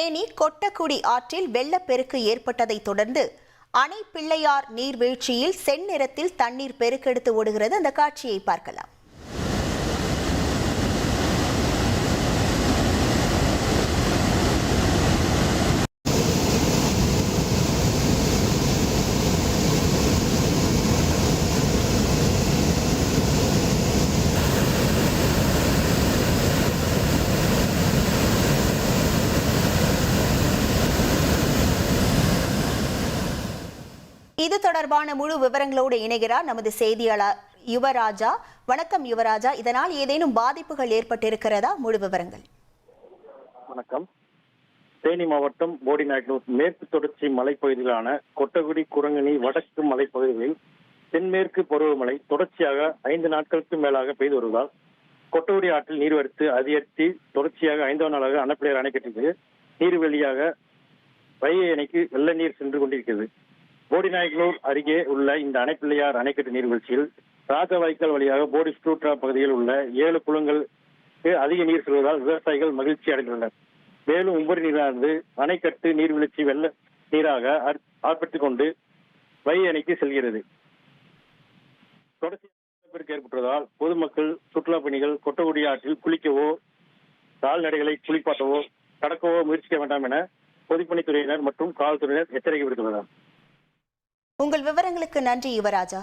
தேனி கொட்டக்குடி ஆற்றில் வெள்ளப்பெருக்கு ஏற்பட்டதை தொடர்ந்து அணை பிள்ளையார் நீர்வீழ்ச்சியில் செந்நிறத்தில் தண்ணீர் பெருக்கெடுத்து ஓடுகிறது. அந்த காட்சியை பார்க்கலாம். இது தொடர்பான முழு விவரங்களோடு இணைகிறார் நமது செய்தியாளர் யுவராஜா. வணக்கம் யுவராஜா, இதனால் ஏதேனும் பாதிப்புகள் ஏற்பட்டிருக்கிறதா? முழு விவரங்கள். வணக்கம். தேனி மாவட்டம் போடிநாயக்கனூர் மேற்கு தொடர்ச்சி மலைப்பகுதிகளான கொட்டகுடி, குரங்கணி, வடக்கு மலைப்பகுதிகளில் தென்மேற்கு பருவமழை தொடர்ச்சியாக 5 நாட்களுக்கு மேலாக பெய்து வருவதால் கொட்டகுடி ஆற்றில் நீர்வரத்து அதிகரித்து தொடர்ச்சியாக 5ஆம் நாளாக அணைப்பிள்ளையார் அணைக்கட்டுக்கு நீர்வெளியாக வைகை அணைக்கு வெள்ள நீர் சென்று கொண்டிருக்கிறது. போடிநாயக்கனூர் அருகே உள்ள இந்த அணைப்பிள்ளையார் அணைக்கட்டு நீர்வீழ்ச்சியில் ராஜவாய்க்கால் வழியாக போடி ஸ்டூட்ரா பகுதியில் உள்ள 7 குளங்களுக்கு அதிக நீர் செல்வதால் விவசாயிகள் மகிழ்ச்சி அடைந்துள்ளனர். மேலும் உபரி நீரானது அணைக்கட்டு நீர்வீழ்ச்சி வெள்ள நீராக ஆர்ப்பரித்துக் கொண்டு வைகை அணைக்கு செல்கிறது. தொடர்ச்சி ஏற்பட்டுள்ளதால் பொதுமக்கள், சுற்றுலா பயணிகள் கொட்டகுடி ஆற்றில் குளிக்கவோ, கால்நடைகளை குளிப்பாட்டவோ, கடக்கவோ முயற்சிக்க வேண்டாம் என பொதுப்பணித்துறையினர் மற்றும் காவல்துறையினர் எச்சரிக்கை விடுத்துள்ளனர். உங்கள் விவரங்களுக்கு நன்றி யுவராஜா.